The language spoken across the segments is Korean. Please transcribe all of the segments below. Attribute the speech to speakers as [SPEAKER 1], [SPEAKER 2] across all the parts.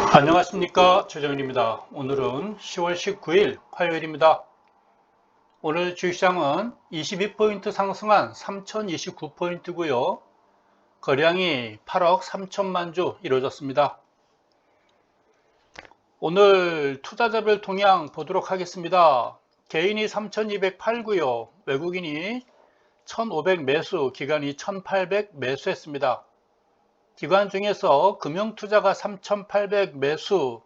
[SPEAKER 1] 안녕하십니까, 최정일입니다. 오늘은 10월 19일 화요일입니다. 오늘 주식시장은 22포인트 상승한 3029포인트고요. 거래량이 8억 3천만 주 이루어졌습니다. 오늘 투자자별 동향 보도록 하겠습니다. 개인이 3208고요. 외국인이 1500 매수, 기관이 1800 매수했습니다. 기관 중에서 금융투자가 3800 매수,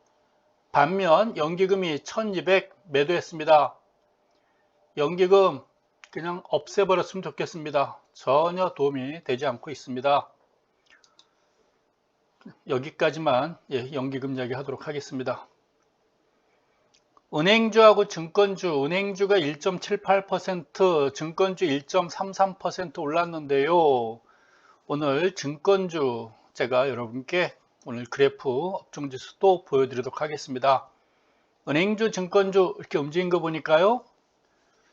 [SPEAKER 1] 반면 연기금이 1200 매도했습니다. 연기금 그냥 없애버렸으면 좋겠습니다. 전혀 도움이 되지 않고 있습니다. 여기까지만 연기금 이야기 하도록 하겠습니다. 은행주하고 증권주, 은행주가 1.78%, 증권주 1.33% 올랐는데요. 오늘 증권주 제가 여러분께 오늘 그래프 업종지수 또 보여드리도록 하겠습니다. 은행주, 증권주 이렇게 움직인 거 보니까요.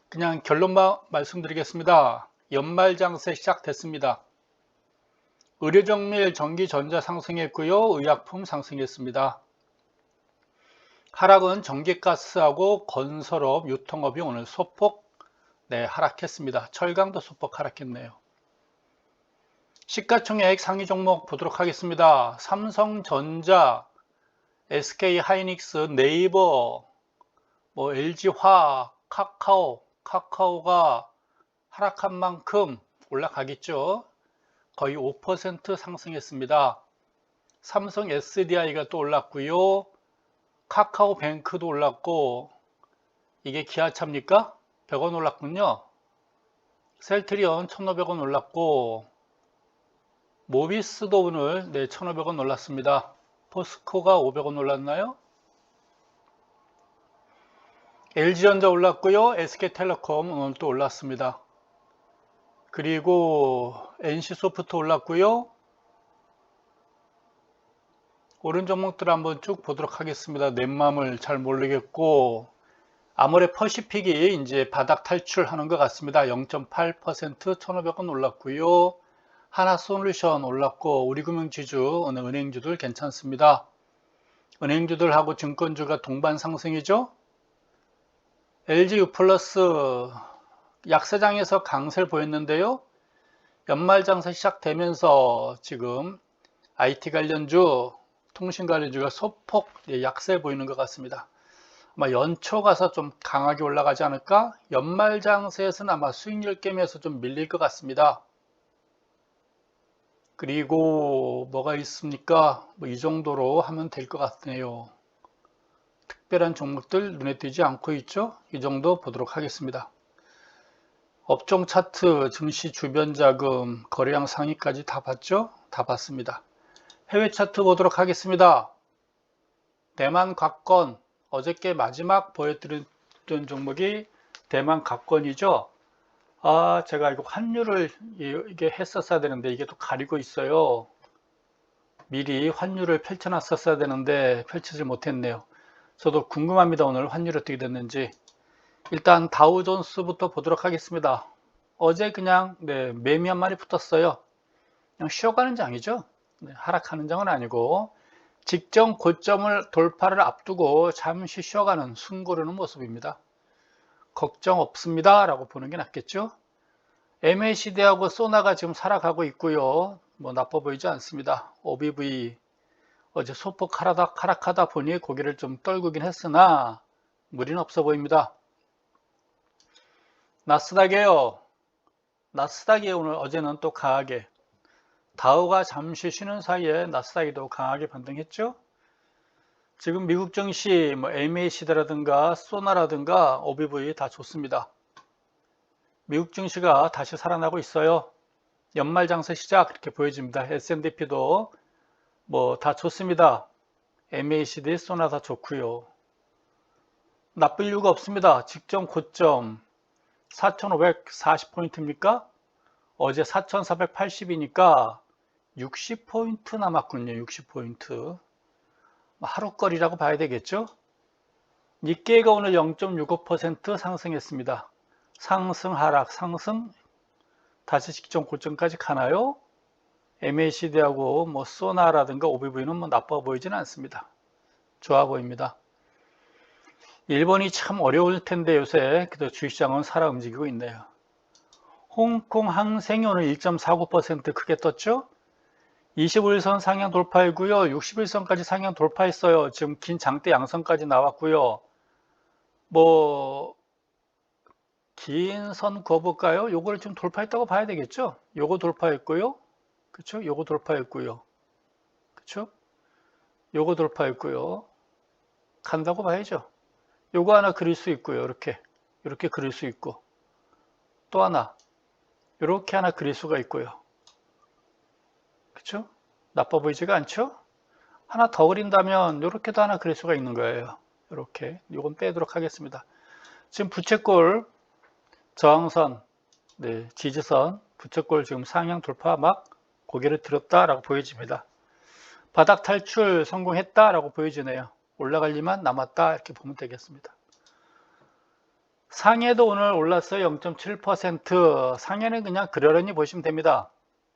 [SPEAKER 1] 그냥 결론만 말씀드리겠습니다. 연말장세 시작됐습니다. 의료정밀, 전기전자 상승했고요. 의약품 상승했습니다. 하락은 전기가스하고 건설업, 유통업이 오늘 소폭 하락했습니다. 철강도 소폭 하락했네요. 시가총액 상위 종목 보도록 하겠습니다. 삼성전자, SK하이닉스, 네이버, LG화학, 카카오가 하락한 만큼 올라가겠죠. 거의 5% 상승했습니다. 삼성 SDI가 또 올랐고요. 카카오뱅크도 올랐고, 이게 기아차입니까? 100원 올랐군요. 셀트리온 1,500원 올랐고, 모비스도 오늘 1,500원 올랐습니다. 포스코가 500원 올랐나요? LG전자 올랐고요. SK텔레콤 오늘 또 올랐습니다. 그리고 NC소프트 올랐고요. 오른 종목들 한번 쭉 보도록 하겠습니다. 내 마음을 잘 모르겠고, 아모레퍼시픽이 이제 바닥 탈출하는 것 같습니다. 0.8% 1,500원 올랐고요. 하나솔루션 올랐고, 우리금융지주, 오늘 은행주들 괜찮습니다. 은행주들하고 증권주가 동반 상승이죠. LGU 플러스 약세장에서 강세를 보였는데요. 연말장사 시작되면서 지금 IT 관련주, 통신 관련주가 소폭 약세 보이는 것 같습니다. 아마 연초 가서 좀 강하게 올라가지 않을까? 연말장세에서는 아마 수익률 게임에서 좀 밀릴 것 같습니다. 그리고 뭐가 있습니까? 이 정도로 하면 될 것 같네요. 특별한 종목들 눈에 띄지 않고 있죠? 이 정도 보도록 하겠습니다. 업종 차트, 증시 주변 자금, 거래량 상위까지 다 봤죠? 다 봤습니다. 해외 차트 보도록 하겠습니다. 대만 갑권, 어저께 마지막 보여드렸던 종목이 대만 갑권이죠. 제가 이거 환율을 이게 했었어야 되는데 이게 또 가리고 있어요. 미리 환율을 펼쳐놨었어야 되는데 펼치지 못했네요. 저도 궁금합니다. 오늘 환율이 어떻게 됐는지. 일단 다우존스부터 보도록 하겠습니다. 어제 그냥 매미 한 마리 붙었어요. 그냥 쉬어가는 장이죠. 하락하는 장은 아니고 직전 고점을 돌파를 앞두고 잠시 쉬어가는 숨고르는 모습입니다. 걱정 없습니다 라고 보는 게 낫겠죠. MACD하고 소나가 지금 살아가고 있고요. 나빠 보이지 않습니다. OBV 어제 소폭 하락하다 보니 고개를 좀 떨구긴 했으나 무리는 없어 보입니다. 나스닥이에요. 나스닥이 오늘 어제는 또 강하게, 다우가 잠시 쉬는 사이에 나스닥이 더 강하게 반등했죠. 지금 미국 증시 MACD라든가 소나라든가 OBV 다 좋습니다. 미국 증시가 다시 살아나고 있어요. 연말장세 시작 이렇게 보여집니다. S&P도 다 좋습니다. MACD, 소나 다 좋고요. 나쁠 이유가 없습니다. 직전 고점 4,540포인트입니까? 어제 4,480이니까 60포인트 남았군요. 60포인트. 하루거리라고 봐야 되겠죠? 니케이가 오늘 0.65% 상승했습니다. 상승, 하락, 상승, 다시 직전 고점까지 가나요? MACD하고 소나라든가 OBV는 나빠 보이지는 않습니다. 좋아 보입니다. 일본이 참 어려울 텐데 요새 그래도 주식시장은 살아 움직이고 있네요. 홍콩 항생이 오늘 1.49% 크게 떴죠? 25일선 상향 돌파이고요. 61선까지 상향 돌파했어요. 지금 긴 장대 양선까지 나왔고요. 뭐 긴 선 그어볼까요? 요거를 좀 돌파했다고 봐야 되겠죠? 요거 돌파했고요. 그쵸? 요거 돌파했고요. 그쵸? 요거 돌파했고요. 간다고 봐야죠. 요거 하나 그릴 수 있고요. 이렇게 그릴 수 있고 또 하나 이렇게 하나 그릴 수가 있고요. 그쵸? 나빠 보이지가 않죠? 하나 더 그린다면 이렇게도 하나 그릴 수가 있는 거예요. 이렇게 요건 빼도록 하겠습니다. 지금 부채꼴 저항선, 네, 지지선, 부채꼴 지금 상향 돌파 막 고개를 들었다라고 보여집니다. 바닥 탈출 성공했다라고 보여지네요. 올라갈 일만 남았다 이렇게 보면 되겠습니다. 상해도 오늘 올랐어요. 0.7%. 상해는 그냥 그러려니 보시면 됩니다.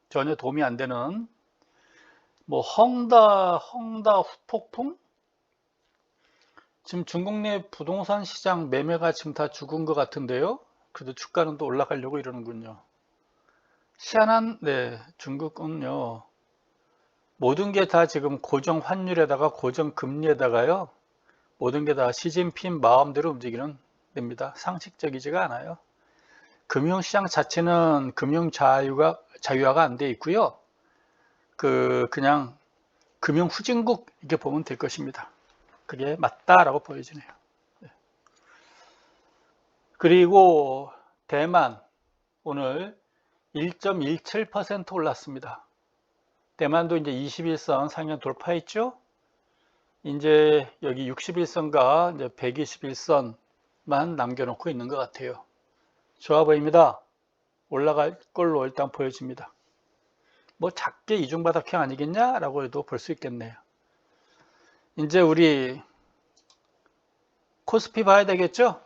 [SPEAKER 1] 전혀 도움이 안 되는 뭐 헝다 후폭풍? 지금 중국 내 부동산 시장 매매가 지금 다 죽은 것 같은데요. 그래도 주가는 또 올라가려고 이러는군요. 희한한 중국은요. 모든 게 다 지금 고정 환율에다가 고정 금리에다가요. 모든 게 다 시진핑 마음대로 움직이는 됩니다. 상식적이지가 않아요. 금융시장 자체는 금융 자유화가 안 돼 있고요. 그냥 금융 후진국 이렇게 보면 될 것입니다. 그게 맞다라고 보여지네요. 그리고 대만 오늘 1.17% 올랐습니다. 대만도 이제 21선 상향 돌파했죠. 이제 여기 61선과 이제 121선만 남겨놓고 있는 것 같아요. 좋아 보입니다. 올라갈 걸로 일단 보여집니다. 뭐 작게 이중바닥형 아니겠냐라고 해도 볼 수 있겠네요. 이제 우리 코스피 봐야 되겠죠?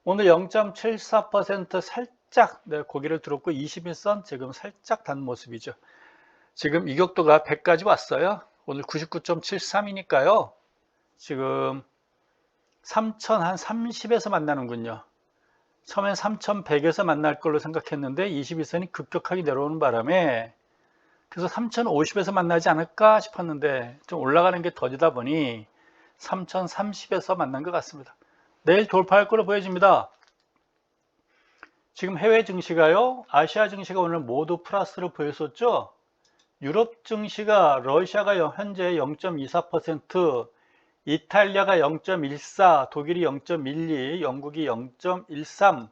[SPEAKER 1] 오늘 0.74% 살짝 고개를 들었고 21선 지금 살짝 단 모습이죠. 지금 이격도가 100까지 왔어요. 오늘 99.73이니까요. 지금 3030에서 만나는군요. 처음엔 3100에서 만날 걸로 생각했는데 21선이 급격하게 내려오는 바람에 그래서 3050에서 만나지 않을까 싶었는데 좀 올라가는 게 더디다 보니 3030에서 만난 것 같습니다. 내일 돌파할 걸로 보여집니다. 지금 해외 증시가요. 아시아 증시가 오늘 모두 플러스로 보였었죠. 유럽 증시가 러시아가 현재 0.24%, 이탈리아가 0.14, 독일이 0.12, 영국이 0.13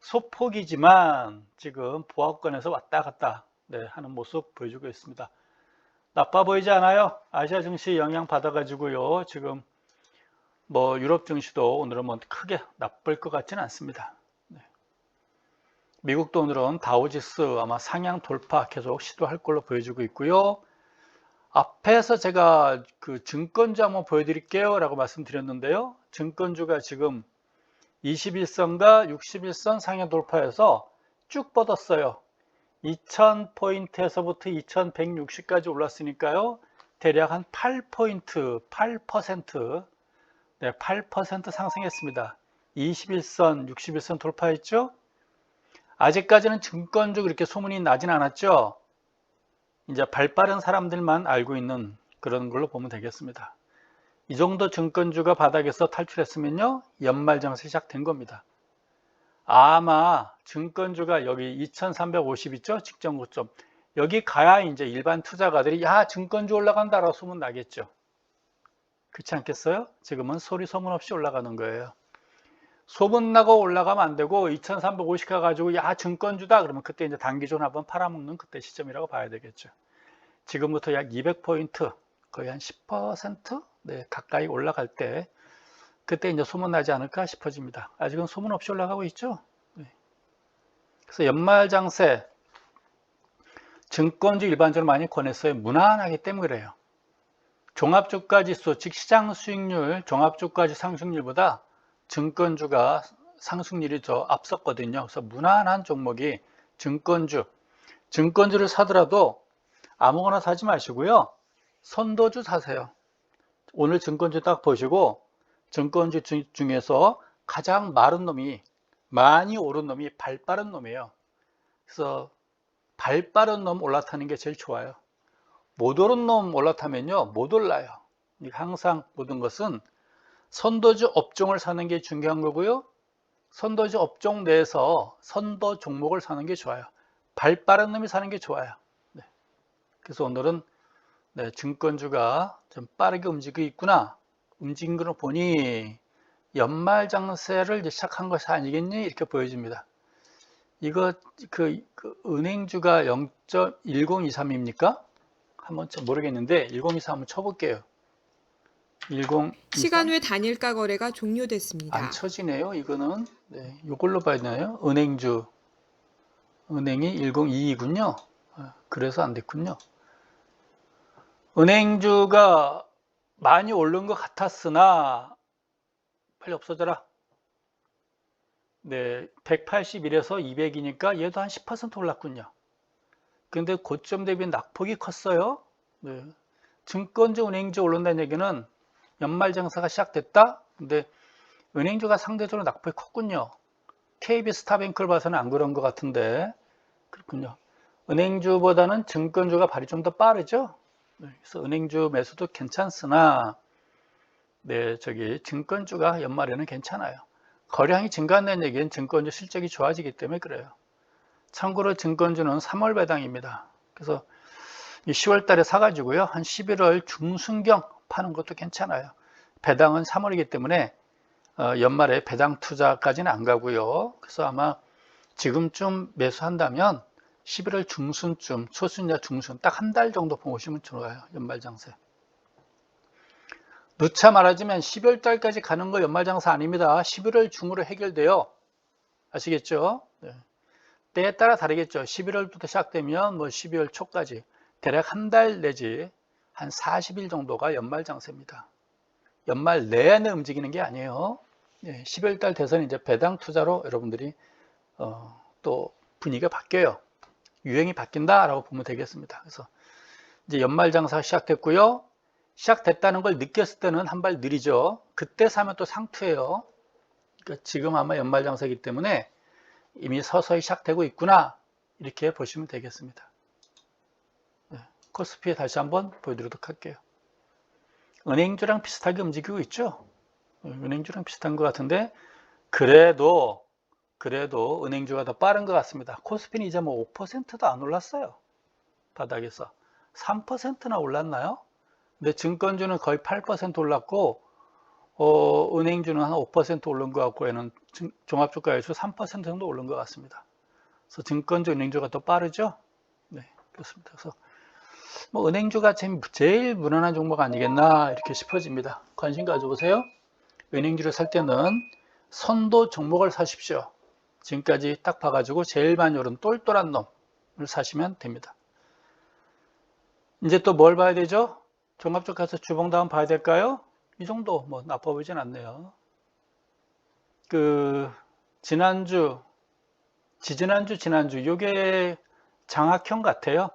[SPEAKER 1] 소폭이지만 지금 보합권에서 왔다 갔다 하는 모습 보여주고 있습니다. 나빠 보이지 않아요? 아시아 증시 영향 받아가지고요. 지금 뭐 유럽 증시도 오늘은 뭐 크게 나쁠 것 같지는 않습니다. 미국도 오늘은 다우지수 아마 상향 돌파 계속 시도할 걸로 보여지고 있고요. 앞에서 제가 그 증권주 한번 보여드릴게요 라고 말씀드렸는데요. 증권주가 지금 21선과 61선 상향 돌파해서 쭉 뻗었어요. 2000포인트에서부터 2160까지 올랐으니까요. 대략 한 8포인트, 8%, 8% 상승했습니다. 21선, 61선 돌파했죠? 아직까지는 증권주 그렇게 소문이 나진 않았죠? 이제 발 빠른 사람들만 알고 있는 그런 걸로 보면 되겠습니다. 이 정도 증권주가 바닥에서 탈출했으면요, 연말정산 시작된 겁니다. 아마 증권주가 여기 2350 있죠? 직전 고점. 여기 가야 이제 일반 투자가들이 야, 증권주 올라간다라고 소문 나겠죠. 그렇지 않겠어요? 지금은 소리 소문 없이 올라가는 거예요. 소문나고 올라가면 안 되고 2350 가가지고 야, 증권주다 그러면 그때 이제 단기존 한번 팔아먹는 그때 시점이라고 봐야 되겠죠. 지금부터 약 200포인트 거의 한 10% 가까이 올라갈 때 그때 이제 소문나지 않을까 싶어집니다. 아직은 소문 없이 올라가고 있죠. 그래서 연말 장세 증권주 일반적으로 많이 권했어요. 무난하기 때문에 그래요. 종합주가지수 즉 시장 수익률 종합주가지 상승률보다 증권주가 상승률이 더 앞섰거든요. 그래서 무난한 종목이 증권주를 사더라도 아무거나 사지 마시고요. 선도주 사세요. 오늘 증권주 딱 보시고 증권주 중에서 가장 마른 놈이, 많이 오른 놈이 발 빠른 놈이에요. 그래서 발 빠른 놈 올라타는 게 제일 좋아요. 못 오른 놈 올라타면요 못 올라요. 항상 모든 것은 선도주 업종을 사는 게 중요한 거고요, 선도주 업종 내에서 선도 종목을 사는 게 좋아요. 발 빠른 놈이 사는 게 좋아요. 네. 그래서 오늘은 증권주가 좀 빠르게 움직이고 있구나, 움직인 걸 보니 연말 장세를 이제 시작한 것이 아니겠니, 이렇게 보여집니다. 이거 그 은행주가 0.1023입니까? 한번 모르겠는데 1023 한번 쳐볼게요. 1023.
[SPEAKER 2] 시간 외 단일가 거래가 종료됐습니다.
[SPEAKER 1] 안 쳐지네요. 이거는 이걸로 봐야 되나요? 은행주, 은행이 1022군요. 그래서 안 됐군요. 은행주가 많이 오른 것 같았으나 빨리 없어져라. 네, 181에서 200이니까 얘도 한 10% 올랐군요. 근데 고점 대비 낙폭이 컸어요. 네. 증권주, 은행주 오른다는 얘기는 연말 장사가 시작됐다. 근데 은행주가 상대적으로 낙폭이 컸군요. KB스타뱅크를 봐서는 안 그런 것 같은데 그렇군요. 은행주보다는 증권주가 발이 좀 더 빠르죠. 네, 그래서 은행주 매수도 괜찮으나 증권주가 연말에는 괜찮아요. 거래량이 증가한다는 얘기는 증권주 실적이 좋아지기 때문에 그래요. 참고로 증권주는 3월 배당입니다. 그래서 10월 달에 사가지고요, 한 11월 중순경 파는 것도 괜찮아요. 배당은 3월이기 때문에 연말에 배당 투자까지는 안 가고요. 그래서 아마 지금쯤 매수한다면 11월 중순쯤, 초순이나 중순, 딱 한 달 정도 보시면 좋아요. 연말 장세. 누차 말하자면 12월 달까지 가는 거 연말 장사 아닙니다. 11월 중으로 해결돼요. 아시겠죠? 네. 때에 따라 다르겠죠. 11월부터 시작되면 뭐 12월 초까지 대략 한 달 내지 한 40일 정도가 연말 장세입니다. 연말 내내 움직이는 게 아니에요. 12월 달 돼서는 이제 배당 투자로 여러분들이 또 분위기가 바뀌어요. 유행이 바뀐다라고 보면 되겠습니다. 그래서 이제 연말 장사가 시작됐고요. 시작됐다는 걸 느꼈을 때는 한 발 느리죠. 그때 사면 또 상투예요. 그러니까 지금 아마 연말 장사이기 때문에 이미 서서히 시작되고 있구나, 이렇게 보시면 되겠습니다. 코스피 다시 한번 보여드리도록 할게요. 은행주랑 비슷하게 움직이고 있죠. 은행주랑 비슷한 것 같은데 그래도 은행주가 더 빠른 것 같습니다. 코스피는 이제 뭐 5%도 안 올랐어요. 바닥에서 3%나 올랐나요? 근데 증권주는 거의 8% 올랐고 은행주는 한 5% 오른 것 같고, 얘는 종합주가에서 3% 정도 오른 것 같습니다. 그래서 증권주, 은행주가 더 빠르죠? 네, 그렇습니다. 그래서 뭐 은행주가 제일 무난한 종목 아니겠나, 이렇게 싶어집니다. 관심 가져보세요. 은행주를 살 때는 선도 종목을 사십시오. 지금까지 딱 봐가지고 제일 많이 오른 똘똘한 놈을 사시면 됩니다. 이제 또 뭘 봐야 되죠? 종합주가에서 주봉다운 봐야 될까요? 이 정도 뭐 나빠 보이진 않네요. 지난주, 지지난주, 요게 장악형 같아요.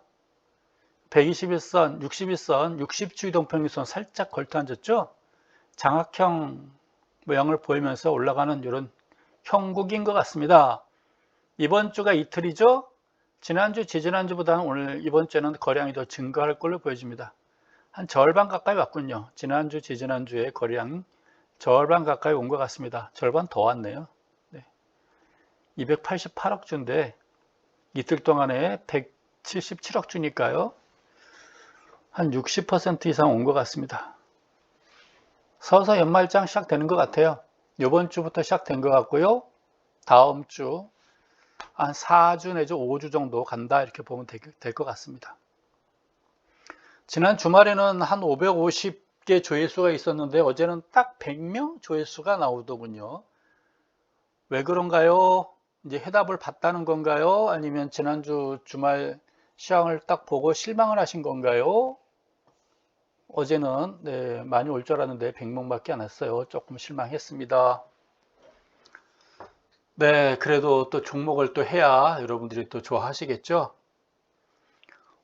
[SPEAKER 1] 121선, 61선, 60주 이동평균선 살짝 걸터앉았죠? 장악형 모양을 보이면서 올라가는 이런 형국인 것 같습니다. 이번 주가 이틀이죠? 지난주, 지지난주보다는 오늘, 이번 주에는 거래량이 더 증가할 걸로 보여집니다. 한 절반 가까이 왔군요. 지난주, 지지난주에 거래량 절반 가까이 온 것 같습니다. 절반 더 왔네요. 288억 주인데 이틀 동안에 177억 주니까요. 한 60% 이상 온 것 같습니다. 서서 연말장 시작되는 것 같아요. 이번 주부터 시작된 것 같고요. 다음 주 한 4주 내지 5주 정도 간다, 이렇게 보면 될 것 같습니다. 지난 주말에는 한 550개 조회수가 있었는데 어제는 딱 100명 조회수가 나오더군요. 왜 그런가요? 이제 해답을 봤다는 건가요? 아니면 지난주 주말 시황을 딱 보고 실망을 하신 건가요? 어제는 많이 올 줄 알았는데 100명밖에 안 왔어요. 조금 실망했습니다. 그래도 또 종목을 또 해야 여러분들이 또 좋아하시겠죠?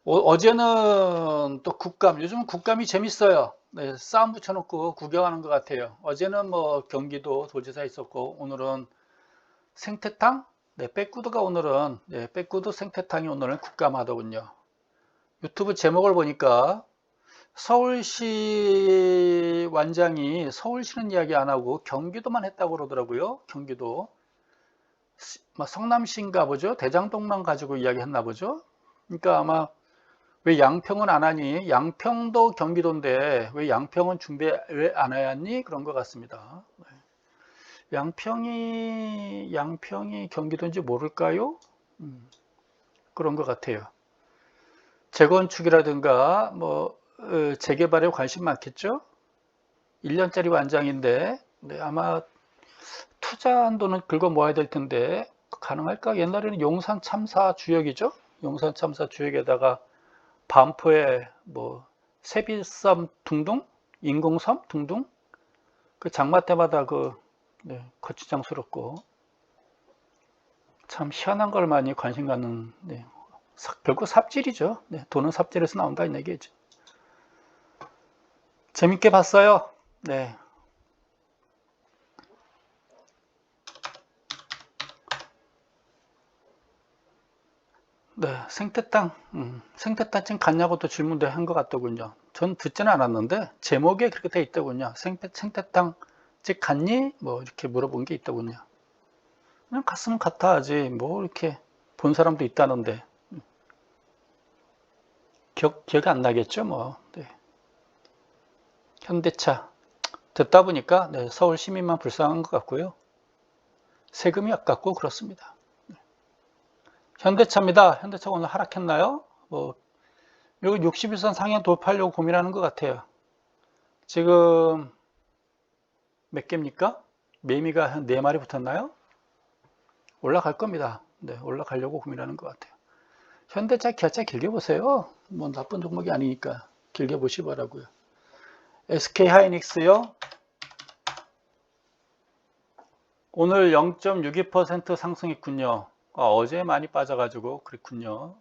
[SPEAKER 1] 어제는 또 국감, 요즘은 국감이 재밌어요. 네, 싸움 붙여놓고 구경하는 것 같아요. 어제는 뭐 경기도 도지사 있었고 오늘은 생태탕? 네, 백구드가 오늘은 네, 백구드 생태탕이 오늘은 국감하더군요. 유튜브 제목을 보니까 서울시 완장이 서울시는 이야기 안 하고 경기도만 했다고 그러더라고요. 경기도. 성남시인가 보죠. 대장동만 가지고 이야기했나 보죠. 그러니까 아마 왜 양평은 안 하니? 양평도 경기도인데 왜 양평은 준비 왜 안 해왔니? 그런 것 같습니다. 양평이 경기도인지 모를까요? 그런 것 같아요. 재건축이라든가 뭐 재개발에 관심 많겠죠? 1년짜리 완장인데 네, 아마 투자 한도는 긁어 모아야 될 텐데 가능할까? 옛날에는 용산 참사 주역이죠? 용산 참사 주역에다가 반포에 뭐 세빌섬 둥둥, 인공섬 둥둥, 그 장마 때마다 그 네, 거추장스럽고 참 희한한 걸 많이 관심 갖는 네, 결국 삽질이죠. 네, 돈은 삽질에서 나온다 이 얘기죠. 재밌게 봤어요. 네. 네, 생태탕 지금 갔냐고 또 질문도 한 것 같더군요. 전 듣지는 않았는데 제목에 그렇게 돼 있더군요. 생태탕 집 갔니? 뭐 이렇게 물어본 게 있더군요. 그냥 갔으면 갔다 하지 뭐 이렇게 본 사람도 있다는데 기억이 안 나겠죠 뭐. 네. 현대차 듣다 보니까 네, 서울 시민만 불쌍한 것 같고요. 세금이 아깝고 그렇습니다. 현대차입니다. 현대차 오늘 하락했나요? 뭐 요 60일선 상향 돌파하려고 고민하는 것 같아요. 지금 몇 개입니까? 매미가 한 4마리 붙었나요? 올라갈 겁니다. 네, 올라가려고 고민하는 것 같아요. 현대차, 기아차 길게 보세요. 뭐 나쁜 종목이 아니니까 길게 보시 바라고요. SK 하이닉스요. 오늘 0.62% 상승했군요. 어제 많이 빠져가지고 그랬군요.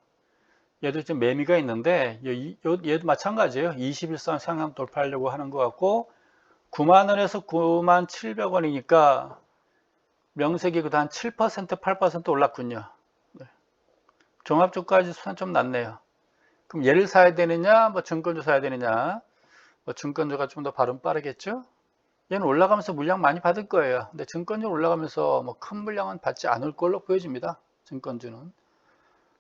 [SPEAKER 1] 얘도 좀 매미가 있는데 얘도 마찬가지예요. 21선 상향 돌파하려고 하는 것 같고 9만 원에서 9만 700원이니까 명색이 그다 한 7%, 8% 올랐군요. 네. 종합주가지 수산 좀 낮네요. 그럼 얘를 사야 되느냐, 뭐 증권주 사야 되느냐? 뭐 증권주가 좀 더 발음 빠르겠죠? 얘는 올라가면서 물량 많이 받을 거예요. 근데 증권주 올라가면서 뭐 큰 물량은 받지 않을 걸로 보여집니다. 증권주는.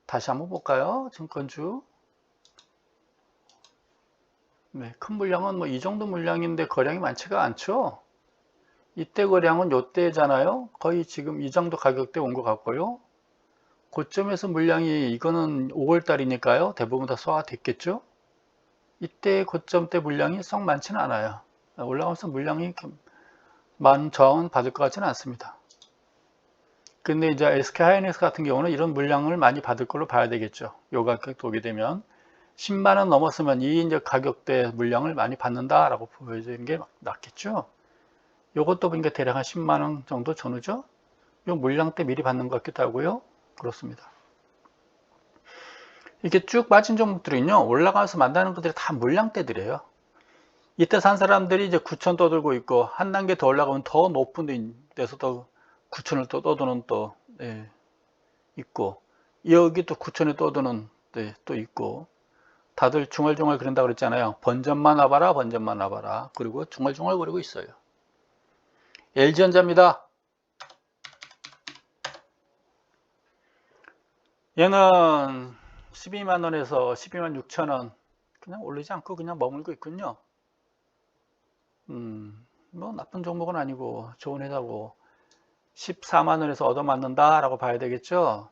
[SPEAKER 1] 다시 한번 볼까요? 증권주. 네, 큰 물량은 뭐 이 정도 물량인데 거량이 많지가 않죠. 이때 거량은 요때잖아요. 거의 지금 이 정도 가격대 온 것 같고요. 고점에서 물량이 이거는 5월 달이니까요. 대부분 다 소화됐겠죠. 이때 고점 때 물량이 썩 많지는 않아요. 올라가면서 물량이 많은 저항은 받을 것 같지는 않습니다. 근데 이제 SK 하이닉스 같은 경우는 이런 물량을 많이 받을 걸로 봐야 되겠죠. 요 가격 오게 되면 10만 원 넘었으면 이 이제 가격대 물량을 많이 받는다라고 보여지는 게 낫겠죠. 요것도 보니까 대략 한 10만 원 정도 전후죠. 요 물량 때 미리 받는 것 같기도 하고요. 그렇습니다. 이렇게 쭉 빠진 종목들은요, 올라가면서 만나는 것들이 다 물량대들이에요. 이때 산 사람들이 이제 9천 떠들고 있고, 한 단계 더 올라가면 더 높은 데서 더 9천을 또 떠드는 또, 네, 있고, 여기 또 9천에 떠드는 네, 또 있고, 다들 중얼중얼 그런다 그랬잖아요. 번전만 와봐라, 번전만 와봐라. 그리고 중얼중얼 거리고 있어요. LG전자입니다. 얘는 12만 원에서 12만 6천 원 그냥 오르지 않고 그냥 머물고 있군요. 뭐 나쁜 종목은 아니고 좋은 회사고 14만 원에서 얻어맞는다라고 봐야 되겠죠.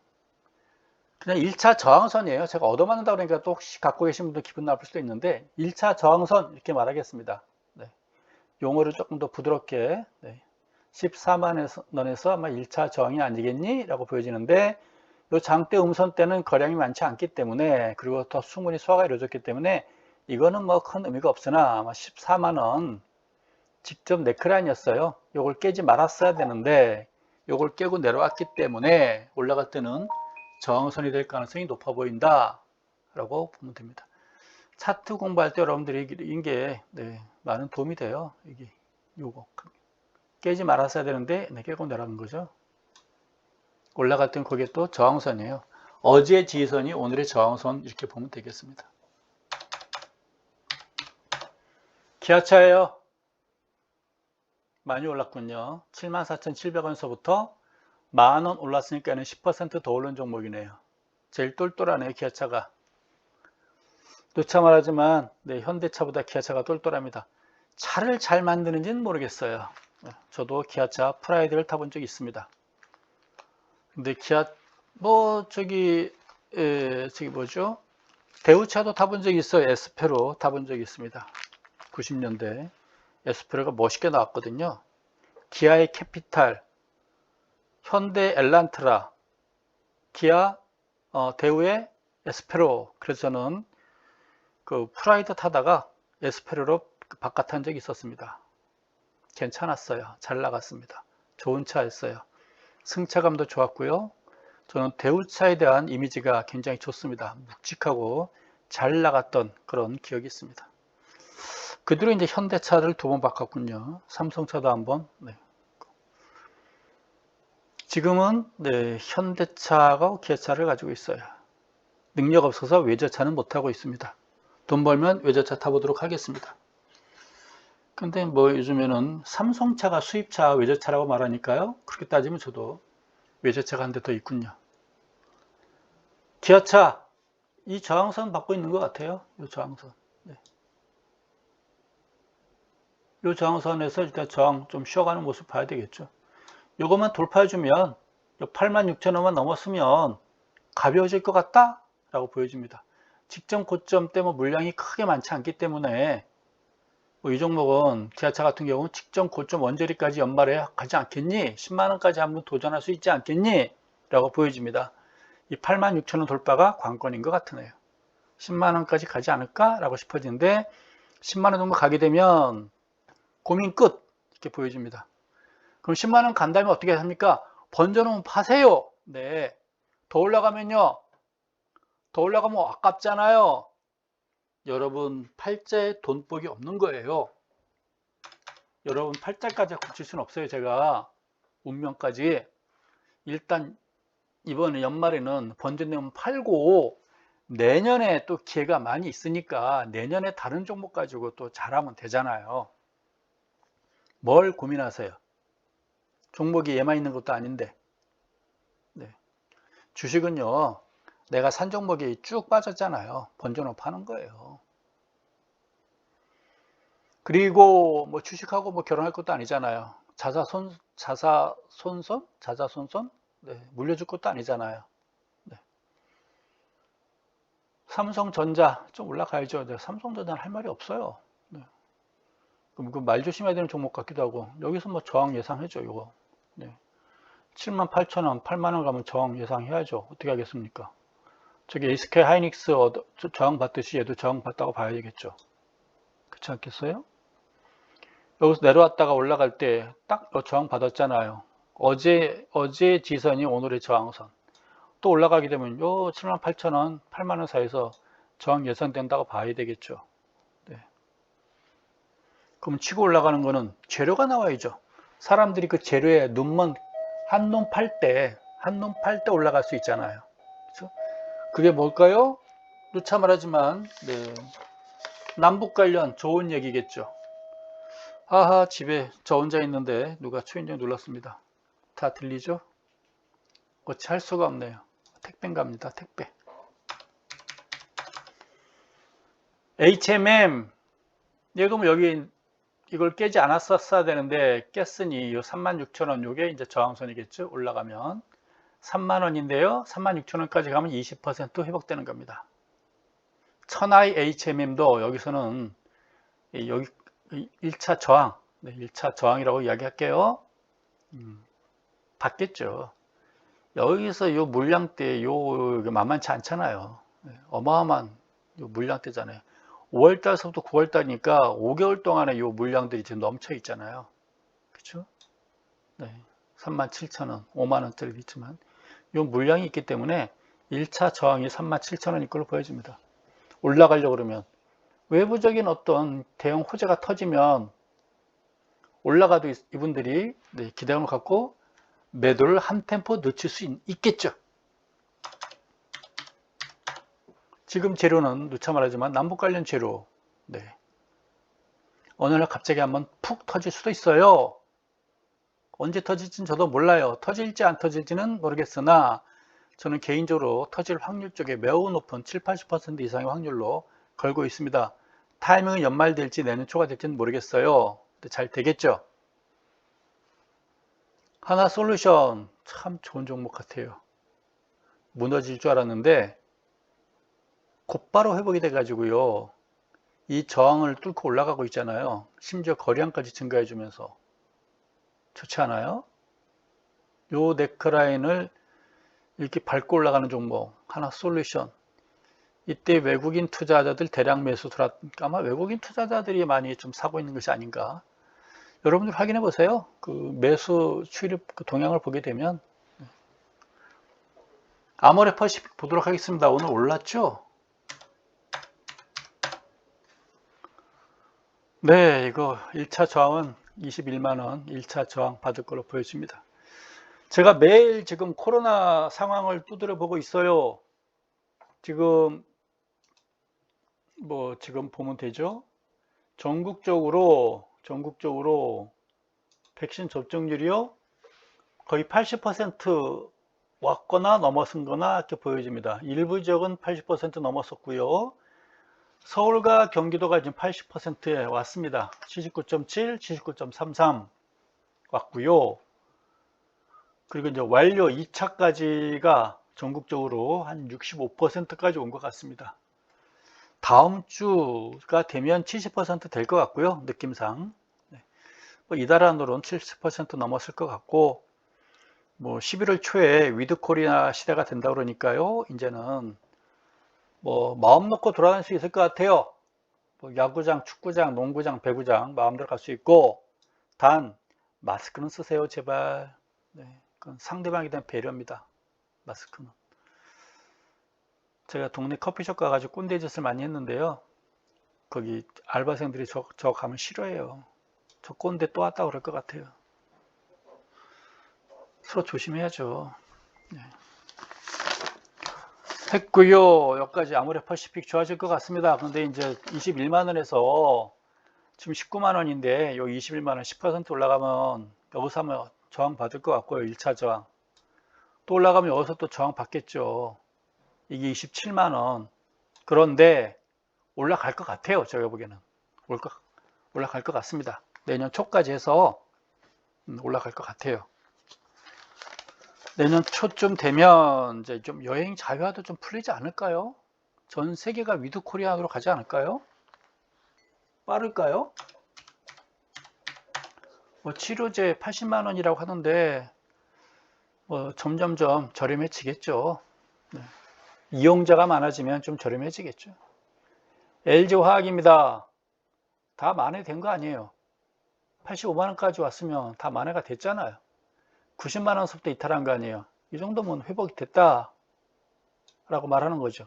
[SPEAKER 1] 그냥 1차 저항선이에요. 제가 얻어맞는다 그러니까 또 혹시 갖고 계신 분들 기분 나쁠 수도 있는데 1차 저항선 이렇게 말하겠습니다. 네. 용어를 조금 더 부드럽게 네. 14만 원에서 아마 1차 저항이 아니겠니? 라고 보여지는데 요 장대 음선 때는 거량이 많지 않기 때문에 그리고 더 충분히 소화가 이루어졌기 때문에 이거는 뭐 큰 의미가 없으나 아마 14만 원 직접 네크라인이었어요. 요걸 깨지 말았어야 되는데 요걸 깨고 내려왔기 때문에 올라갈 때는 저항선이 될 가능성이 높아 보인다 라고 보면 됩니다. 차트 공부할 때 여러분들이 이게 많은 도움이 돼요. 이게 요거 깨지 말았어야 되는데 깨고 내려간 거죠. 올라갈 땐 그게 또 저항선이에요. 어제의 지지선이 오늘의 저항선 이렇게 보면 되겠습니다. 기아차예요. 많이 올랐군요. 74,700원서부터 만원 올랐으니까 10% 더 오른 종목이네요. 제일 똘똘하네요, 기아차가. 누차 말하지만 현대차보다 기아차가 똘똘합니다. 차를 잘 만드는지는 모르겠어요. 저도 기아차 프라이드를 타본 적이 있습니다. 근데 기아 저기 뭐죠? 대우차도 타본 적이 있어요. 에스페로 타본 적이 있습니다. 90년대 에스페로가 멋있게 나왔거든요. 기아의 캐피탈, 현대 엘란트라, 기아 대우의 에스페로. 그래서 저는 그 프라이드 타다가 에스페로로 바꿔 탄 적이 있었습니다. 괜찮았어요. 잘 나갔습니다. 좋은 차였어요. 승차감도 좋았고요. 저는 대우차에 대한 이미지가 굉장히 좋습니다. 묵직하고 잘 나갔던 그런 기억이 있습니다. 그 뒤로 이제 현대차를 2번 바꿨군요. 삼성차도 한번. 지금은 현대차가 기아차를 가지고 있어요. 능력 없어서 외제차는 못하고 있습니다. 돈 벌면 외제차 타보도록 하겠습니다. 근데 요즘에는 삼성차가 수입차 외제차라고 말하니까요. 그렇게 따지면 저도 외제차가 한 대 더 있군요. 기아차 이 저항선 받고 있는 것 같아요. 이 저항선. 이 저항선에서 일단 저항 좀 쉬어가는 모습 봐야 되겠죠. 이것만 돌파해주면 86,000원만 넘었으면 가벼워질 것 같다 라고 보여집니다. 직전 고점 때 물량이 크게 많지 않기 때문에 이 종목은 기아차 같은 경우는 직전 고점 원저리까지 연말에 가지 않겠니? 10만원까지 한번 도전할 수 있지 않겠니? 라고 보여집니다. 이 86,000원 돌파가 관건인 것 같으네요. 10만원까지 가지 않을까? 라고 싶어지는데 10만원 정도 가게 되면 고민 끝 이렇게 보여집니다. 그럼 10만원 간다면 어떻게 합니까? 번져놓으면 파세요. 더 올라가면요. 더 올라가면 아깝잖아요. 여러분 팔자에 돈복이 없는 거예요. 여러분 팔자까지 고칠 수는 없어요. 제가 운명까지. 일단 이번에 연말에는 번져내면 팔고 내년에 또 기회가 많이 있으니까 내년에 다른 종목 가지고 또 잘하면 되잖아요. 뭘 고민하세요? 종목이 얘만 있는 것도 아닌데. 주식은요. 내가 산 종목이 쭉 빠졌잖아요. 번져놓고 파는 거예요. 그리고 주식하고 결혼할 것도 아니잖아요. 자사손손 물려줄 것도 아니잖아요. 삼성전자 좀 올라가야죠. 삼성전자는 할 말이 없어요. 그럼 그 말 조심해야 되는 종목 같기도 하고 여기서 저항 예상해줘. 이거 78,000원 8만원 가면 저항 예상해야죠. 어떻게 하겠습니까? 저기 SK 하이닉스 저항 받듯이 얘도 저항 받다고 봐야 되겠죠. 그렇지 않겠어요? 여기서 내려왔다가 올라갈 때 딱 저항 받았잖아요. 어제 지선이 오늘의 저항선. 또 올라가게 되면 요 78,000원 8만원 사이에서 저항 예상된다고 봐야 되겠죠. 그럼 치고 올라가는 거는 재료가 나와야죠. 사람들이 그 재료에 한눈 팔 때 올라갈 수 있잖아요. 그렇죠? 그게 뭘까요? 누차 말하지만 남북 관련 좋은 얘기겠죠. 하하, 집에 저 혼자 있는데 누가 초인종 눌렀습니다. 다 들리죠? 어찌 할 수가 없네요. 택배인갑니다. 택배. HMM 얘가 여기 이걸 깨지 않았었어야 되는데 깼으니 요 36,000원 요게 이제 저항선이겠죠. 올라가면 30,000원인데요. 36,000원까지 가면 20% 회복되는 겁니다. 천하의 HMM도 여기서는 여기 1차 저항, 1차 저항이라고 이야기할게요. 받겠죠. 여기서 요 물량대 만만치 않잖아요. 어마어마한 요 물량대잖아요. 5월달서부터 9월달이니까 5개월 동안에 요 물량들이 지금 넘쳐 있잖아요. 그렇죠? 37,000원, 5만원짜리 있지만 요 물량이 있기 때문에 1차 저항이 37,000원일 걸로 보여집니다. 올라가려고 그러면 외부적인 어떤 대형 호재가 터지면 올라가도 이분들이 기대감을 갖고 매도를 한 템포 늦출 수 있겠죠. 지금 재료는 누차 말하지만 남북 관련 재료, 어느 날 갑자기 한번 푹 터질 수도 있어요. 언제 터질지는 저도 몰라요. 터질지 안 터질지는 모르겠으나 저는 개인적으로 터질 확률 쪽에 매우 높은 7, 80% 이상의 확률로 걸고 있습니다. 타이밍은 연말 될지 내년 초가 될지는 모르겠어요. 근데 잘 되겠죠? 하나솔루션 참 좋은 종목 같아요. 무너질 줄 알았는데 곧바로 회복이 돼 가지고요. 이 저항을 뚫고 올라가고 있잖아요. 심지어 거래량까지 증가해 주면서 좋지 않아요? 요 네크라인을 이렇게 밟고 올라가는 종목 하나솔루션. 이때 외국인 투자자들 대량 매수 들어왔으니까 아마 외국인 투자자들이 많이 좀 사고 있는 것이 아닌가. 여러분들 확인해 보세요. 그 매수 출입 그 동향을 보게 되면. 아모레퍼시픽 보도록 하겠습니다. 오늘 올랐죠? 네, 이거 1차 저항은 21만원 1차 저항 받을 걸로 보여집니다. 제가 매일 지금 코로나 상황을 두드려 보고 있어요. 지금 지금 보면 되죠? 전국적으로 백신 접종률이요 거의 80% 왔거나 넘어선 거나 이렇게 보여집니다. 일부 지역은 80% 넘었었고요. 서울과 경기도가 지금 80%에 왔습니다. 79.7, 79.33 왔고요. 그리고 이제 완료 2차까지가 전국적으로 한 65%까지 온 것 같습니다. 다음 주가 되면 70% 될 것 같고요. 느낌상. 이달 안으로는 70% 넘었을 것 같고 11월 초에 위드 코리아 시대가 된다 그러니까요. 이제는 마음 놓고 돌아다닐 수 있을 것 같아요. 야구장, 축구장, 농구장, 배구장 마음대로 갈 수 있고 단 마스크는 쓰세요 제발. 그건 상대방에 대한 배려입니다. 마스크는. 제가 동네 커피숍 가가지고 꼰대짓을 많이 했는데요. 거기 알바생들이 저 가면 싫어해요. 저 꼰대 또 왔다 그럴 것 같아요. 서로 조심해야죠. 했고요. 여기까지 아모레퍼시픽 좋아질 것 같습니다. 그런데 이제 21만원에서 지금 19만원인데 요 21만원 10% 올라가면 여기서 한번 저항 받을 것 같고요. 1차 저항. 또 올라가면 여기서 또 저항 받겠죠. 이게 27만원. 그런데 올라갈 것 같아요. 제가 보기에는. 올라갈 것 같습니다. 내년 초까지 해서 올라갈 것 같아요. 내년 초쯤 되면 이제 좀 여행 자유화도 좀 풀리지 않을까요? 전 세계가 위드 코리아로 가지 않을까요? 빠를까요? 치료제 80만 원이라고 하는데 점점점 저렴해지겠죠. 이용자가 많아지면 좀 저렴해지겠죠. LG화학입니다. 다 만회된 거 아니에요. 85만 원까지 왔으면 다 만회가 됐잖아요. 90만 원서부터 이탈한 거 아니에요. 이 정도면 회복이 됐다 라고 말하는 거죠.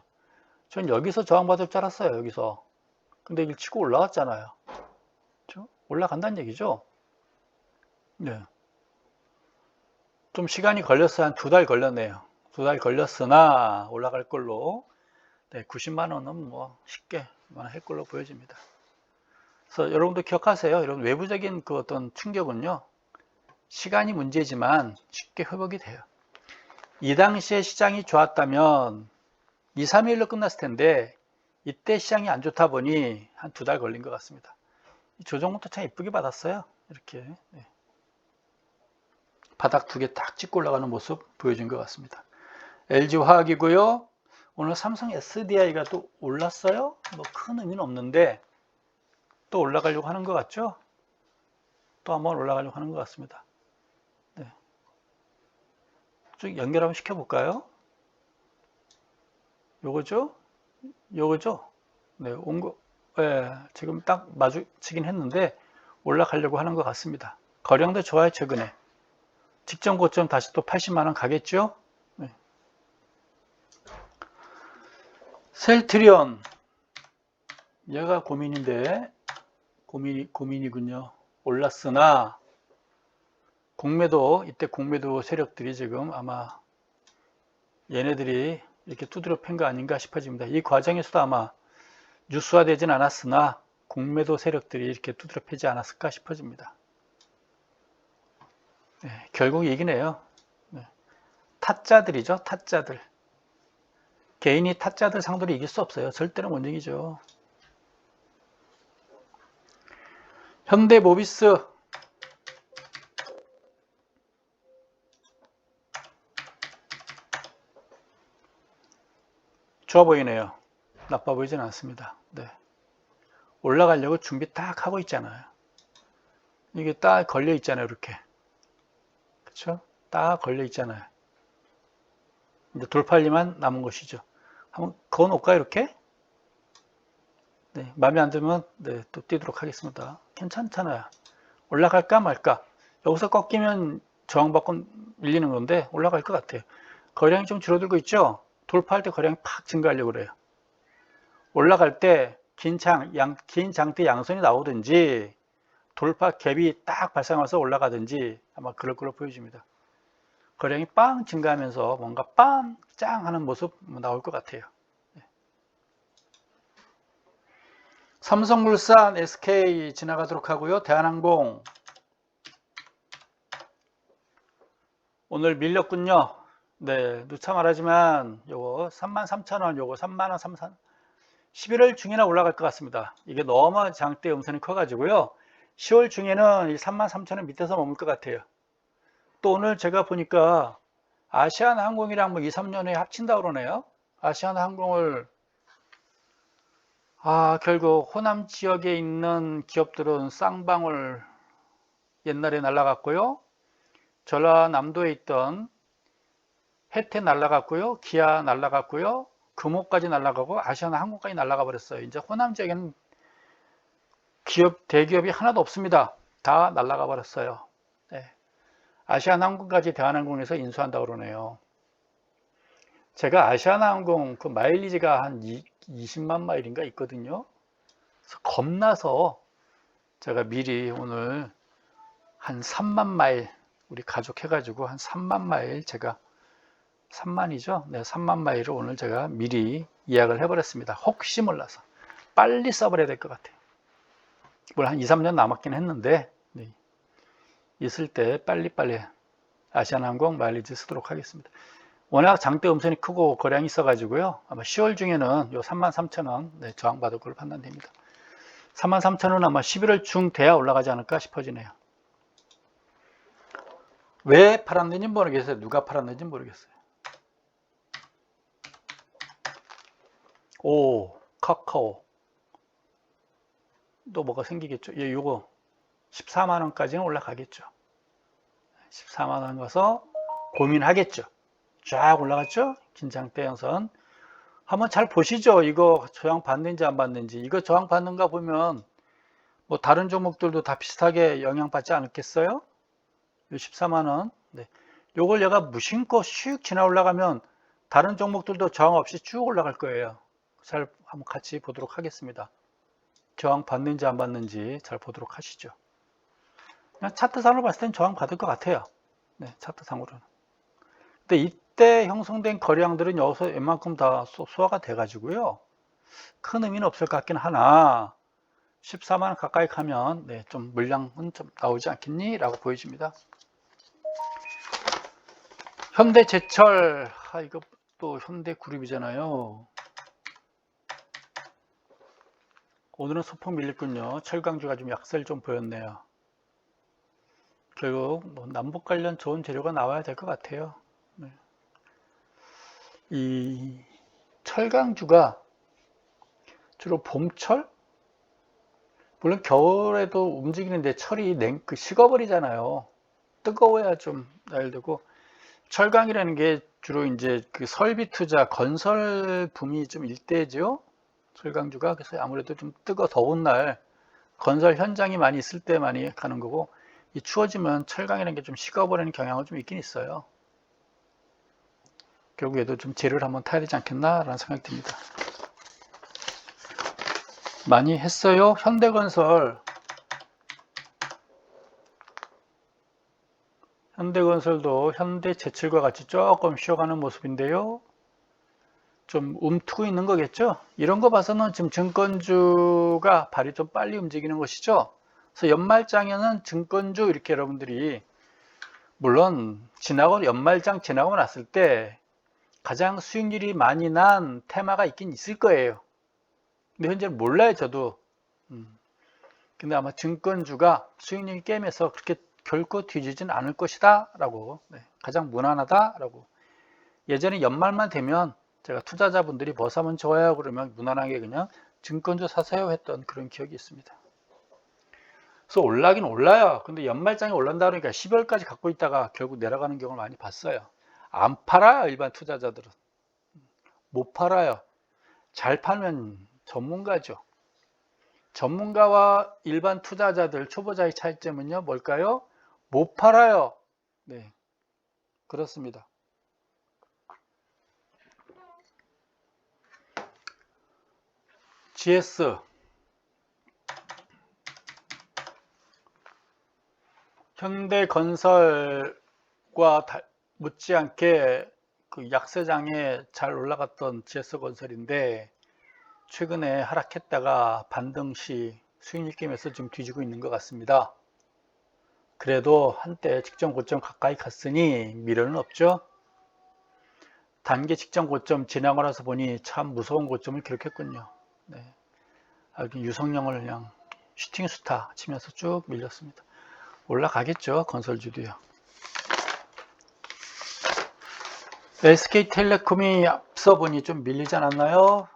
[SPEAKER 1] 전 여기서 저항받을 줄 알았어요. 여기서. 근데 이걸 치고 올라왔잖아요. 그렇죠? 올라간다는 얘기죠. 네. 좀 시간이 걸렸어요. 한 2달 걸렸네요. 2달 걸렸으나 올라갈 걸로. 90만 원은 쉽게 할 걸로 보여집니다. 그래서 여러분도 기억하세요. 이런 외부적인 그 어떤 충격은요. 시간이 문제지만 쉽게 회복이 돼요. 이 당시에 시장이 좋았다면 2, 3일로 끝났을 텐데 이때 시장이 안 좋다 보니 한 2달 걸린 것 같습니다. 이 조정부터 참 이쁘게 받았어요. 이렇게 바닥 2개 딱 찍고 올라가는 모습 보여준 것 같습니다. LG화학이고요. 오늘 삼성 SDI가 또 올랐어요. 큰 의미는 없는데 또 올라가려고 하는 것 같죠? 또 한번 올라가려고 하는 것 같습니다. 쭉 연결 한번 시켜볼까요? 요거죠? 요거죠? 지금 딱 마주치긴 했는데 올라가려고 하는 것 같습니다. 거래량도 좋아요, 최근에. 직전 고점 다시 또 80만원 가겠죠? 셀트리온. 얘가 고민인데 고민이군요. 올랐으나 공매도, 이때 공매도 세력들이 지금 아마 얘네들이 이렇게 두드려 팬 거 아닌가 싶어집니다. 이 과정에서도 아마 뉴스화되진 않았으나 공매도 세력들이 이렇게 두드려 패지 않았을까 싶어집니다. 네, 결국 이기네요. 네. 타짜들이죠. 타짜들. 개인이 타짜들 상대로 이길 수 없어요. 절대로 못 이기죠. 현대모비스 좋아 보이네요. 나빠 보이진 않습니다. 네. 올라가려고 준비 딱 하고 있잖아요. 이게 딱 걸려 있잖아요. 이렇게. 그렇죠? 딱 걸려 있잖아요. 이제 돌팔리만 남은 것이죠. 한번 그어 놓을까요? 이렇게? 네, 마음에 안 들면 네, 또 뛰도록 하겠습니다. 괜찮잖아요. 올라갈까 말까? 여기서 꺾이면 저항받고 밀리는 건데 올라갈 것 같아요. 거래량이 좀 줄어들고 있죠? 돌파할 때 거래량이 팍 증가하려고 그래요. 올라갈 때 긴 장대 양선이 나오든지 돌파 갭이 딱 발생해서 올라가든지 아마 그럴 걸로 보여집니다. 거래량이 빵 증가하면서 뭔가 빵 짱 하는 모습 나올 것 같아요. 삼성물산, SK 지나가도록 하고요. 대한항공 오늘 밀렸군요. 네, 누차 말하지만 요거 33,000원, 요거 30,000원, 33,000원 11월 중에나 올라갈 것 같습니다. 이게 너무 장대 음선이 커가지고요. 10월 중에는 이 33,000원 밑에서 머물 것 같아요. 또 오늘 제가 보니까 아시아나항공이랑 뭐 2, 3년 후에 합친다고 그러네요. 아시아나항공을 결국 호남 지역에 있는 기업들은 쌍방울 옛날에 날라갔고요. 전라남도에 있던 혜태 날라갔고요. 기아 날라갔고요. 금호까지 날라가고 아시아나항공까지 날라가 버렸어요. 이제 호남 지역에는 대기업이 하나도 없습니다. 다 날라가 버렸어요. 네. 아시아나항공까지 대한항공에서 인수한다고 그러네요. 제가 아시아나항공 그 마일리지가 한 20만 마일인가 있거든요. 그래서 겁나서 제가 미리 오늘 한 3만 마일 우리 가족 해가지고 한 3만 마일 제가 3만이죠. 네, 3만 마일을 오늘 제가 미리 예약을 해버렸습니다. 혹시 몰라서 빨리 써버려야 될 것 같아요. 뭘 한 2, 3년 남았긴 했는데 네, 있을 때 빨리빨리 아시아나항공 마일리지 쓰도록 하겠습니다. 워낙 장대 음선이 크고 거량이 있어가지고요. 아마 10월 중에는 요 33,000원 네, 저항받을 걸로 판단됩니다. 33,000원 아마 11월 중 돼야 올라가지 않을까 싶어지네요. 왜 팔았는지 모르겠어요. 누가 팔았는지 모르겠어요. 오, 카카오. 또 뭐가 생기겠죠. 예, 요거 14만원까지는 올라가겠죠. 14만원 가서 고민하겠죠. 쫙 올라갔죠? 긴장대 양선. 한번 잘 보시죠. 이거 저항 받는지 안 받는지. 이거 저항 받는가 보면 뭐 다른 종목들도 다 비슷하게 영향받지 않겠어요? 요 14만원. 네. 요걸 얘가 무심코 슉 지나 올라가면 다른 종목들도 저항 없이 쭉 올라갈 거예요. 잘 한번 같이 보도록 하겠습니다. 저항 받는지 안 받는지 잘 보도록 하시죠. 그냥 차트상으로 봤을 땐 저항 받을 것 같아요. 네, 차트상으로는. 근데 이때 형성된 거래량들은 여기서 웬만큼 다 소화가 돼 가지고요. 큰 의미는 없을 것 같긴 하나 14만원 가까이 가면 네, 좀 물량은 좀 나오지 않겠니? 라고 보여집니다. 현대제철 이거 또 현대그룹이잖아요. 오늘은 소폭 밀렸군요. 철강주가 좀 약세를 좀 보였네요. 결국 뭐 남북 관련 좋은 재료가 나와야 될 것 같아요. 네. 이 철강주가 주로 봄철? 물론 겨울에도 움직이는데 철이 식어버리잖아요. 뜨거워야 좀 날되고 철강이라는 게 주로 이제 그 설비 투자 건설 붐이 좀 일대죠. 철강주가 그래서 아무래도 좀 더운 날 건설 현장이 많이 있을 때 많이 가는 거고 이 추워지면 철강이라는 게 좀 식어버리는 경향은 좀 있긴 있어요. 결국 얘도 좀 재료를 한번 타야 되지 않겠나 라는 생각이 듭니다. 많이 했어요. 현대건설도 현대제철과 같이 조금 쉬어가는 모습인데요. 좀 움트고 있는 거겠죠. 이런 거 봐서는 지금 증권주가 발이 좀 빨리 움직이는 것이죠. 그래서 연말장에는 증권주 이렇게 여러분들이 물론 연말장 지나고 났을 때 가장 수익률이 많이 난 테마가 있긴 있을 거예요. 근데 현재 몰라요, 저도. 근데 아마 증권주가 수익률이 게임에서 그렇게 결코 뒤지진 않을 것이다 라고, 가장 무난하다 라고. 예전에 연말만 되면 제가 투자자분들이 뭐 사면 좋아요 그러면 무난하게 그냥 증권주 사세요 했던 그런 기억이 있습니다. 그래서 올라긴 올라요. 근데 연말장에 올란다 그러니까 12월까지 갖고 있다가 결국 내려가는 경우를 많이 봤어요. 안 팔아요, 일반 투자자들은. 못 팔아요. 잘 팔면 전문가죠. 전문가와 일반 투자자들, 초보자의 차이점은요, 뭘까요? 못 팔아요. 네, 그렇습니다. GS. 현대건설과 못지않게 그 약세장에 잘 올라갔던 GS건설인데 최근에 하락했다가 반등 시 수익률 게임에서 좀 뒤지고 있는 것 같습니다. 그래도 한때 직전 고점 가까이 갔으니 미련은 없죠. 단기 직전 고점 지나고 나서 보니 참 무서운 고점을 기록했군요. 네. 유성령을 그냥 슈팅 스타 치면서 쭉 밀렸습니다. 올라가겠죠, 건설주도요. SK텔레콤이 앞서 보니 좀 밀리지 않았나요?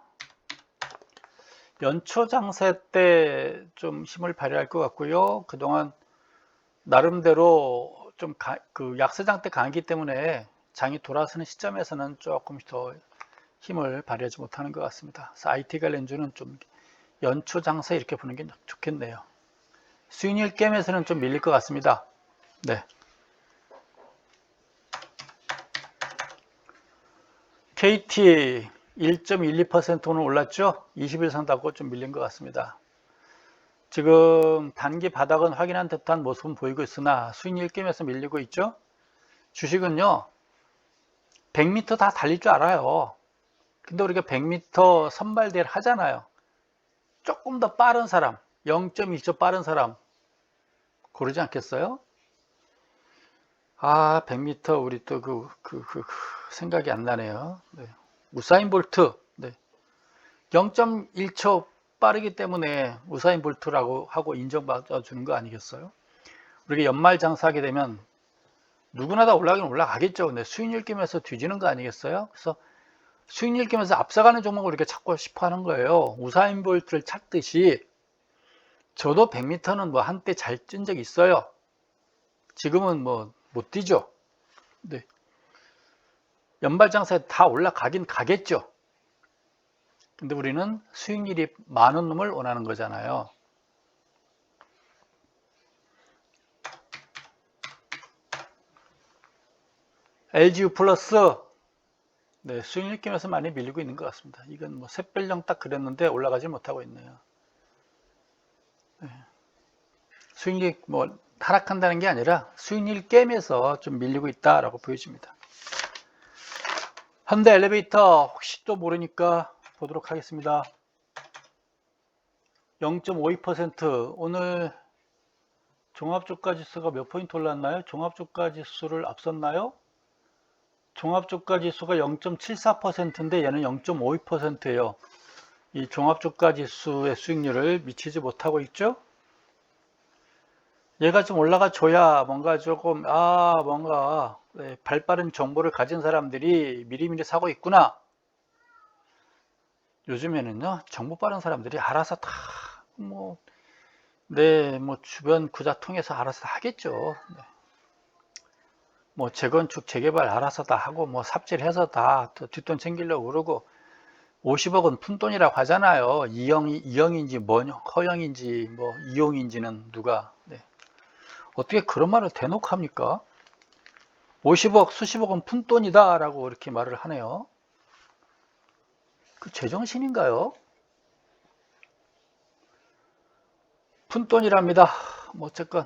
[SPEAKER 1] 연초 장세 때 좀 힘을 발휘할 것 같고요. 그동안 나름대로 좀 그 약세장 때 강하기 때문에 장이 돌아서는 시점에서는 조금 더 힘을 발휘하지 못하는 것 같습니다. 그래서 IT 관련주는 좀 연초 장세 이렇게 보는 게 좋겠네요. 수익률 게임에서는 좀 밀릴 것 같습니다. 네. KT 1.12% 오늘 올랐죠? 20일 산다고 좀 밀린 것 같습니다. 지금 단기 바닥은 확인한 듯한 모습은 보이고 있으나 수익률 게임에서 밀리고 있죠? 주식은요, 100m 다 달릴 줄 알아요. 근데 우리가 100m 선발대회를 하잖아요. 조금 더 빠른 사람, 0.2초 빠른 사람 고르지 않겠어요? 100m 우리 또 생각이 안 나네요. 네. 우사인 볼트. 네. 0.1초 빠르기 때문에 우사인 볼트라고 하고 인정받아 주는 거 아니겠어요? 우리가 연말 장사하게 되면 누구나 다 올라가긴 올라가겠죠. 근데 수익률 게임에서 뒤지는 거 아니겠어요? 그래서 수익률 게임에서 앞서가는 종목을 우리가 찾고 싶어 하는 거예요. 우사인 볼트를 찾듯이 저도 100m는 뭐 한때 잘 찐 적이 있어요. 지금은 뭐 못 뛰죠. 네. 연말 장사에 다 올라가긴 가겠죠. 근데 우리는 수익률이 많은 놈을 원하는 거잖아요. LGU 플러스, 네, 수익률 게임에서 많이 밀리고 있는 것 같습니다. 이건 뭐 샛별령 딱 그랬는데 올라가지 못하고 있네요. 네. 수익률 뭐 하락한다는 게 아니라 수익률 게임에서 좀 밀리고 있다라고 보여집니다. 현대 엘리베이터 혹시 또 모르니까 보도록 하겠습니다. 0.52% 오늘 종합주가지수가 몇 포인트 올랐나요? 종합주가지수를 앞섰나요? 종합주가지수가 0.74%인데 얘는 0.52%예요. 이 종합주가지수의 수익률을 미치지 못하고 있죠? 얘가 좀 올라가 줘야 뭔가 조금 뭔가 발빠른 정보를 가진 사람들이 미리미리 사고 있구나. 요즘에는요, 정보 빠른 사람들이 알아서 다 뭐 주변 구자 통해서 알아서 하겠죠. 네. 뭐 재건축 재개발 알아서 다 하고 뭐 삽질해서 다 뒷돈 챙기려고 그러고 50억은 푼돈이라고 하잖아요. 이형인지 허영인지 뭐 이용인지는 누가 어떻게 그런 말을 대놓고 합니까? 50억 수십억은 푼돈이다 라고 이렇게 말을 하네요. 그 제정신인가요? 푼돈이랍니다. 뭐 어쨌건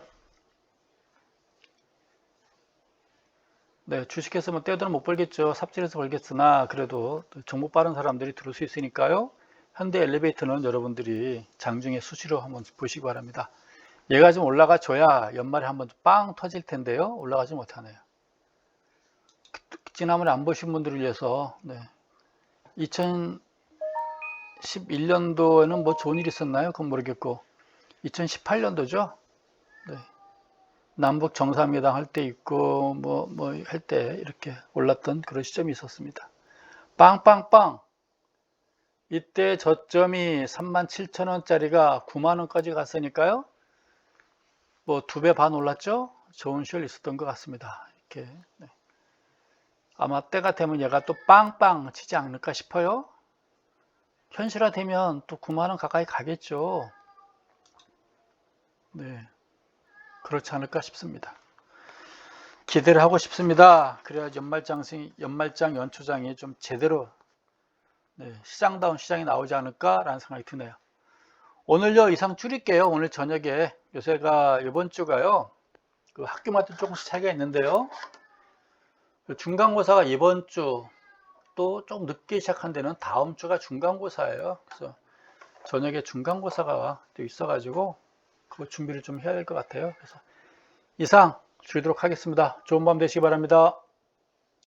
[SPEAKER 1] 네, 주식했으면 떼어들면 못 벌겠죠. 삽질해서 벌겠으나 그래도 정보 빠른 사람들이 들을 수 있으니까요. 현대 엘리베이터는 여러분들이 장중에 수시로 한번 보시기 바랍니다. 얘가 좀 올라가 줘야 연말에 한번 빵 터질 텐데요. 올라가지 못하네요. 지난번에 안 보신 분들을 위해서 2011년도에는 뭐 좋은 일 있었나요? 그건 모르겠고 2018년도죠. 남북 정상회담 할 때 있고 뭐 할 때 이렇게 올랐던 그런 시점이 있었습니다. 빵빵빵. 이때 저점이 37,000원짜리가 9만원까지 갔으니까요. 뭐 2배 반 올랐죠? 좋은 시절 있었던 것 같습니다. 이렇게. 아마 때가 되면 얘가 또 빵빵 치지 않을까 싶어요. 현실화되면 또 9만원 가까이 가겠죠. 네. 그렇지 않을까 싶습니다. 기대를 하고 싶습니다. 그래야 연말장 연초장이 좀 제대로 시장다운 시장이 나오지 않을까라는 생각이 드네요. 오늘요 이상 줄일게요. 오늘 저녁에 요새가 이번 주가요 그 학교마다 조금씩 차이가 있는데요. 그 중간고사가 이번 주 또 좀 늦게 시작한 데는 다음 주가 중간고사예요. 그래서 저녁에 중간고사가 또 있어가지고 그 준비를 좀 해야 될 것 같아요. 그래서 이상 줄이도록 하겠습니다. 좋은 밤 되시기 바랍니다.